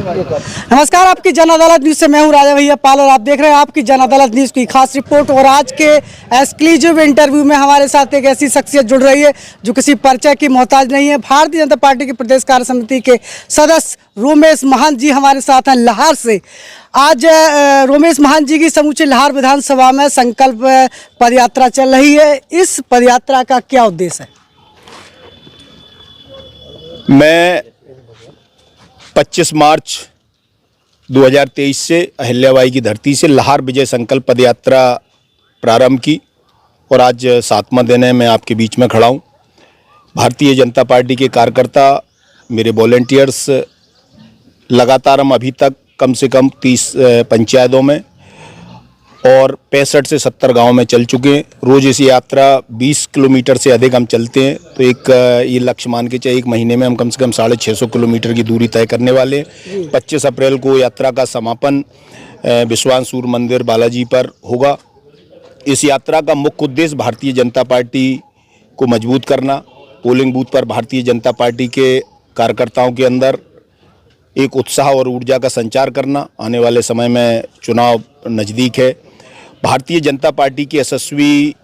नमस्कार, आपकी जन अदालत न्यूज से मैं हूं राजा भैया पाल और आप देख रहे हैं आपकी जन अदालत न्यूज की खास रिपोर्ट। और आज के एक्सक्लूसिव इंटरव्यू में हमारे साथ एक ऐसी शख्सियत जुड़ रही है जो किसी परिचय की मोहताज नहीं है। भारतीय जनता पार्टी की प्रदेश कार्य समिति के सदस्य रोमेश महंत जी हमारे साथ हैं लाहौर से। आज रोमेश महंत जी की समूचे लाहौर विधानसभा में संकल्प पदयात्रा चल रही है। इस पदयात्रा का क्या उद्देश्य है? मैं 25 मार्च 2023 से अहिल्याबाई की धरती से लाहौर विजय संकल्प पदयात्रा प्रारंभ की और आज 7वां दिन है। मैं आपके बीच में खड़ा हूँ। भारतीय जनता पार्टी के कार्यकर्ता, मेरे वॉलंटियर्स लगातार हम अभी तक कम से कम 30 पंचायतों में और 65 से 70 गांव में चल चुके हैं। रोज़ इस यात्रा 20 किलोमीटर से अधिक हम चलते हैं, तो एक ये लक्ष्य मान के चाहिए एक महीने में हम कम से कम 650 किलोमीटर की दूरी तय करने वाले हैं। 25 अप्रैल को यात्रा का समापन विश्वान सूर्य मंदिर बालाजी पर होगा। इस यात्रा का मुख्य उद्देश्य भारतीय जनता पार्टी को मजबूत करना, पोलिंग बूथ पर भारतीय जनता पार्टी के कार्यकर्ताओं के अंदर एक उत्साह और ऊर्जा का संचार करना। आने वाले समय में चुनाव नज़दीक है। भारतीय जनता पार्टी के यशस्वी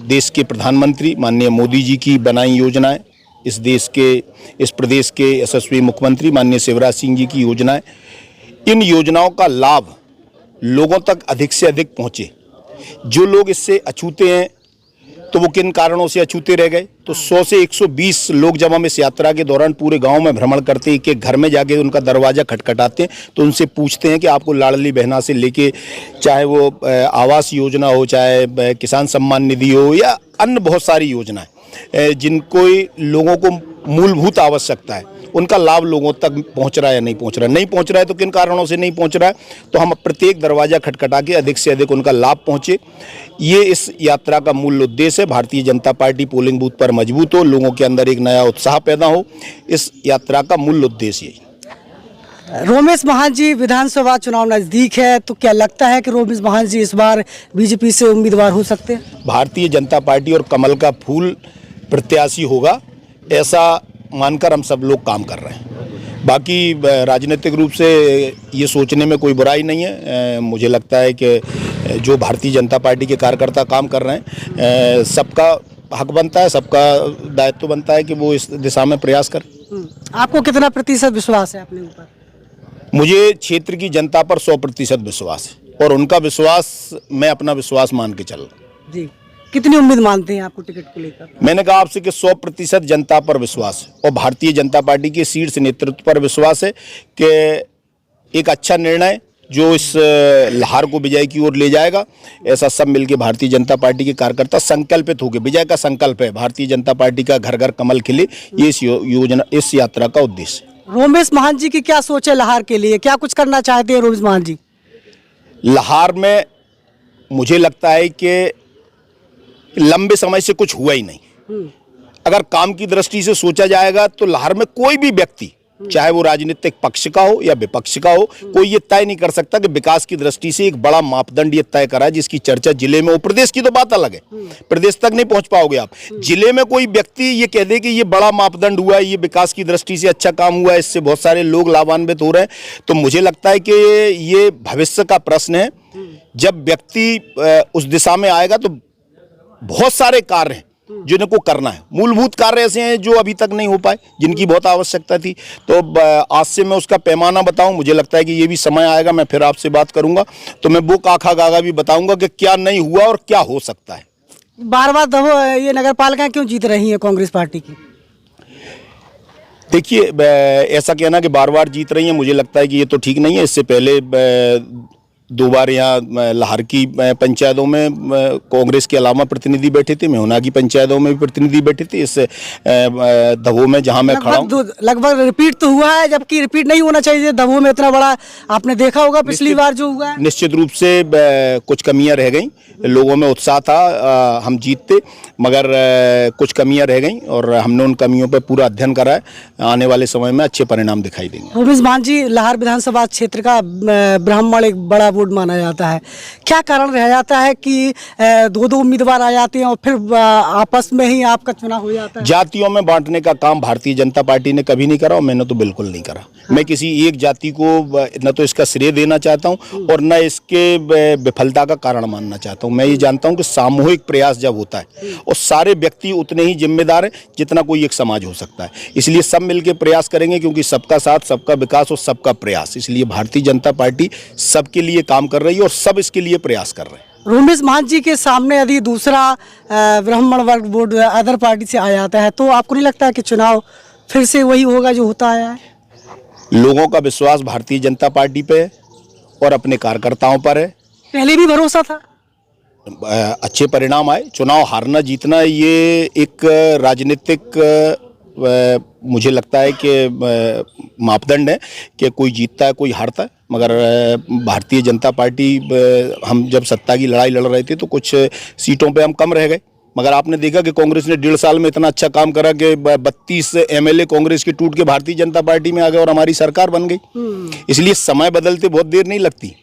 देश के प्रधानमंत्री माननीय मोदी जी की बनाई योजनाएं, इस प्रदेश के यशस्वी मुख्यमंत्री माननीय शिवराज सिंह जी की योजनाएं, इन योजनाओं का लाभ लोगों तक अधिक से अधिक पहुंचे। जो लोग इससे अछूते हैं तो वो किन कारणों से अछूते रह गए, तो 100 से 120 लोग जब हम इस यात्रा के दौरान पूरे गांव में भ्रमण करते हैं, एक घर में जाके उनका दरवाज़ा खटखटाते हैं, तो उनसे पूछते हैं कि आपको लाडली बहना से लेके चाहे वो आवास योजना हो, चाहे किसान सम्मान निधि हो या अन्य बहुत सारी योजनाएं जिनको लोगों को मूलभूत आवश्यकता है, उनका लाभ लोगों तक पहुंच रहा है या नहीं पहुंच रहा है। नहीं पहुंच रहा है तो किन कारणों से नहीं पहुंच रहा है, तो हम प्रत्येक दरवाज़ा खटखटा के अधिक से अधिक उनका लाभ पहुंचे। ये इस यात्रा का मूल उद्देश्य है। Bharatiya Janata party polling booth पर मजबूत हो, लोगों के अंदर एक नया उत्साह पैदा हो, इस यात्रा का मूल उद्देश्य यही। रोमेश महंत जी, विधानसभा चुनाव नज़दीक है, तो क्या लगता है कि रोमेश महंत जी इस बार बीजेपी से उम्मीदवार हो सकते हैं? भारतीय जनता पार्टी और कमल का फूल प्रत्याशी होगा, ऐसा मानकर हम सब लोग काम कर रहे हैं। बाकी राजनीतिक रूप से ये सोचने में कोई बुराई नहीं है। मुझे लगता है कि जो भारतीय जनता पार्टी के कार्यकर्ता काम कर रहे हैं, सबका हक बनता है, सबका दायित्व बनता है कि वो इस दिशा में प्रयास करें। आपको कितना प्रतिशत विश्वास है अपने ऊपर? मुझे क्षेत्र की जनता पर 100% विश्वास है और उनका विश्वास मैं अपना विश्वास मान के चल रहा हूँ। जी, कितनी उम्मीद मानते हैं आपको टिकट को लेकर? मैंने कहा आपसे कि 100% जनता पर विश्वास है और भारतीय जनता पार्टी के शीर्ष नेतृत्व पर विश्वास है कि एक अच्छा निर्णय जो इस लाहौर को विजय की ओर ले जाएगा, ऐसा सब मिलकर भारतीय जनता पार्टी के कार्यकर्ता संकल्पित होकर, विजय का संकल्प है भारतीय जनता पार्टी का घर घर कमल खिले, ये इस यात्रा का उद्देश्य है। रोमेश महंत जी की क्या सोच है लाहौर के लिए? क्या कुछ करना चाहते हैं रोमेश महंत जी? लाहौर में मुझे लगता है कि लंबे समय से कुछ हुआ ही नहीं। अगर काम की दृष्टि से सोचा जाएगा तो लाहौर में कोई भी व्यक्ति, चाहे वो राजनीतिक पक्ष का हो या विपक्ष का हो, कोई ये तय नहीं कर सकता कि विकास की दृष्टि से एक बड़ा मापदंड ये तय करा जिसकी चर्चा जिले में हो। प्रदेश की तो बात अलग है, प्रदेश तक नहीं पहुंच पाओगे आप। जिले में कोई व्यक्ति ये कह दे कि ये बड़ा मापदंड हुआ है, ये विकास की दृष्टि से अच्छा काम हुआ है, इससे बहुत सारे लोग लाभान्वित हो रहे हैं, तो मुझे लगता है कि ये भविष्य का प्रश्न है। जब व्यक्ति उस दिशा में आएगा तो बहुत सारे कार्य हैं जिनको करना है। मूलभूत कार्य ऐसे हैं जो अभी तक नहीं हो पाए, जिनकी बहुत आवश्यकता थी। तो आज से मैं उसका पैमाना बताऊं, मुझे लगता है कि ये भी समय आएगा, मैं फिर आपसे बात करूंगा तो मैं वो काखा गागा भी बताऊंगा कि क्या नहीं हुआ और क्या हो सकता है। बार बार ये नगर पालिका क्यों जीत रही है कांग्रेस पार्टी की? देखिए, ऐसा कहना कि बार बार जीत रही है, मुझे लगता है कि ये तो ठीक नहीं है। इससे पहले 2 बार यहाँ लाहौर की पंचायतों में कांग्रेस के अलावा प्रतिनिधि बैठे थे, मेहुना की पंचायतों में भी प्रतिनिधि बैठे थे। इस दबों में जहाँ मैं खड़ा हूँ लगभग रिपीट तो हुआ है, जबकि रिपीट नहीं होना चाहिए। दबों में इतना बड़ा आपने देखा होगा पिछली बार जो हुआ है। निश्चित रूप से कुछ कमियां रह गई, लोगों में उत्साह था, हम जीतते, मगर कुछ कमियां रह गई और हमने उन कमियों पर पूरा अध्ययन करा है। आने वाले समय में अच्छे परिणाम दिखाई देंगे। रोमेश महंत जी, लाहौर विधानसभा क्षेत्र का ब्राह्मण एक बड़ा वोट माना जाता है, क्या कारण रह जाता है कि दो दो उम्मीदवार आ जाते हैं और फिर आपस में ही आपका चुनाव हो जाता है? जातियों में बांटने का काम भारतीय जनता पार्टी ने कभी नहीं करा और मैंने तो बिल्कुल नहीं करा। मैं किसी एक जाति को न तो इसका श्रेय देना चाहता हूं और न इसके विफलता का कारण मानना चाहता हूं। मैं ये जानता हूं कि सामूहिक प्रयास जब होता है और सारे व्यक्ति उतने ही जिम्मेदार हैं जितना कोई एक समाज हो सकता है, इसलिए सब मिलकर प्रयास करेंगे, क्योंकि सबका साथ, सबका विकास और सबका प्रयास, इसलिए भारतीय जनता पार्टी सबके लिए काम कर रही है और सब इसके लिए प्रयास कर रहे हैं। रोमेश महंत जी के सामने यदि दूसरा ब्राह्मण वर्ग बोर्ड अदर पार्टी से आ जाता है तो आपको नहीं लगता है कि चुनाव फिर से वही होगा जो होता आया है? लोगों का विश्वास भारतीय जनता पार्टी पे है और अपने कार्यकर्ताओं पर है। पहले भी भरोसा था, अच्छे परिणाम आए। चुनाव हारना जीतना ये एक राजनीतिक मुझे लगता है कि मापदंड है कि कोई जीतता है कोई हारता है, मगर भारतीय जनता पार्टी हम जब सत्ता की लड़ाई लड़ रहे थे तो कुछ सीटों पे हम कम रह गए, मगर आपने देखा कि कांग्रेस ने 1.5 साल में इतना अच्छा काम करा कि 32 एमएलए कांग्रेस के टूट के भारतीय जनता पार्टी में आ गए और हमारी सरकार बन गई। इसलिए समय बदलते बहुत देर नहीं लगती,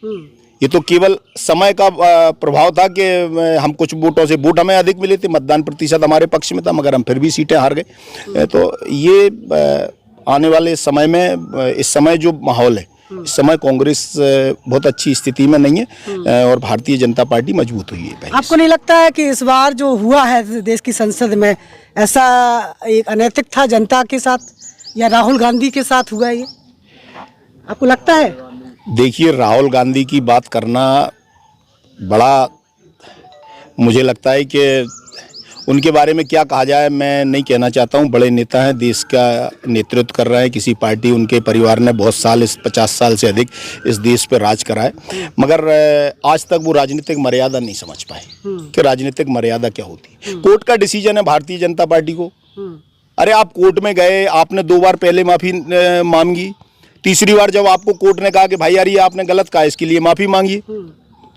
ये तो केवल समय का प्रभाव था कि हम कुछ वोटों से वोट हमें अधिक मिले थे, मतदान प्रतिशत हमारे पक्ष में था, मगर हम फिर भी सीटें हार गए। तो ये आने वाले समय में, इस समय जो माहौल है, इस समय कांग्रेस बहुत अच्छी स्थिति में नहीं है और भारतीय जनता पार्टी मजबूत हुई है। आपको नहीं लगता है कि इस बार जो हुआ है देश की संसद में ऐसा एक अनैतिक था जनता के साथ या राहुल गांधी के साथ हुआ ये, आपको लगता है? देखिए, राहुल गांधी की बात करना बड़ा, मुझे लगता है कि उनके बारे में क्या कहा जाए मैं नहीं कहना चाहता हूं। बड़े नेता हैं, देश का नेतृत्व कर रहे हैं किसी पार्टी, उनके परिवार ने बहुत साल, इस 50 साल से अधिक इस देश पर राज करा है, मगर आज तक वो राजनीतिक मर्यादा नहीं समझ पाए कि राजनीतिक मर्यादा क्या होती है। कोर्ट का डिसीजन है भारतीय जनता पार्टी को, अरे आप कोर्ट में गए, आपने 2 बार पहले माफी मांगी, तीसरी बार जब आपको कोर्ट ने कहा कि भाई यार ये आपने गलत कहा, इसके लिए माफी मांगी,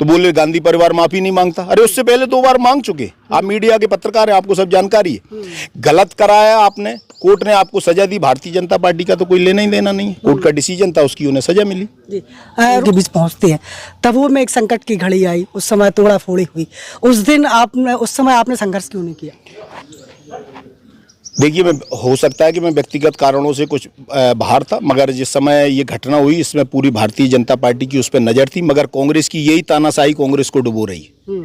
तो बोले गांधी परिवार माफी नहीं मांगता। अरे उससे पहले 2 बार मांग चुके, आप मीडिया के पत्रकार हैं, आपको सब जानकारी है। गलत कराया आपने, कोर्ट ने आपको सजा दी, भारतीय जनता पार्टी का तो कोई लेना ही देना नहीं, कोर्ट का डिसीजन था, उसकी उन्हें सजा मिली। के बीच पहुंचते हैं तब वो में एक संकट की घड़ी आई, उस समय तोड़ा फोड़ी हुई, उस दिन आपने, उस समय आपने संघर्ष क्यों नहीं किया? देखिए, मैं हो सकता है कि मैं व्यक्तिगत कारणों से कुछ बाहर था, मगर जिस समय ये घटना हुई इसमें पूरी भारतीय जनता पार्टी की उस पर नज़र थी, मगर कांग्रेस की यही तानाशाही कांग्रेस को डुबो रही है।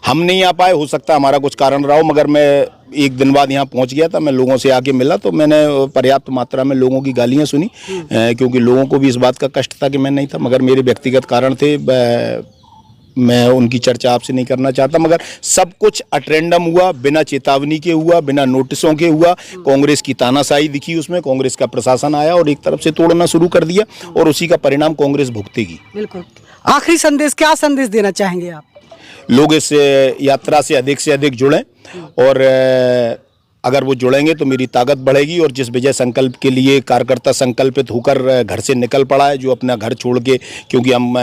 हम नहीं आ पाए, हो सकता है हमारा कुछ कारण रहा हो, मगर मैं 1 दिन बाद यहाँ पहुँच गया था, मैं लोगों से आके मिला तो मैंने पर्याप्त मात्रा में लोगों की गालियाँ सुनी, क्योंकि लोगों को भी इस बात का कष्ट था कि मैं नहीं था, मगर मेरे व्यक्तिगत कारण थे, मैं उनकी चर्चा आपसे नहीं करना चाहता। मगर सब कुछ अटेंडम हुआ, बिना चेतावनी के हुआ, बिना नोटिसों के हुआ, कांग्रेस की तानाशाही दिखी उसमें, कांग्रेस का प्रशासन आया और एक तरफ से तोड़ना शुरू कर दिया और उसी का परिणाम कांग्रेस भुगतेगी। बिल्कुल। आखिरी संदेश, क्या संदेश देना चाहेंगे आप? लोग इस यात्रा से अधिक जुड़ें और अगर वो जुड़ेंगे तो मेरी ताकत बढ़ेगी और जिस विजय संकल्प के लिए कार्यकर्ता संकल्पित होकर घर से निकल पड़ा है, जो अपना घर छोड़ के, क्योंकि हम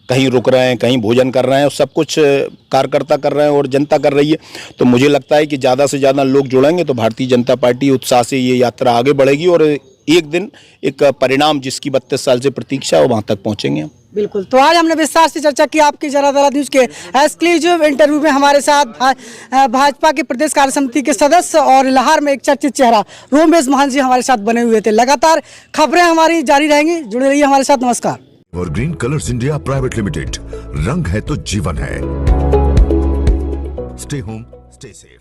कहीं रुक रहे हैं, कहीं भोजन कर रहे हैं, सब कुछ कार्यकर्ता कर रहे हैं और जनता कर रही है, तो मुझे लगता है कि ज़्यादा से ज़्यादा लोग जुड़ेंगे तो भारतीय जनता पार्टी उत्साह से ये यात्रा आगे बढ़ेगी और एक दिन एक परिणाम जिसकी 32 साल से प्रतीक्षा है वहाँ तक पहुँचेंगे हम। बिल्कुल। तो आज हमने विस्तार से चर्चा की आपकी जनता दल न्यूज़ के एक्सक्लूसिव इंटरव्यू में हमारे साथ भाजपा के प्रदेश कार्य समिति के सदस्य और लाहौर में एक चर्चित चेहरा रोमेश महंत जी हमारे साथ बने हुए थे। लगातार खबरें हमारी जारी रहेंगी, जुड़े रहिए हमारे साथ। नमस्कार। और green colours India private limited, रंग है तो जीवन है। Stay home, stay safe.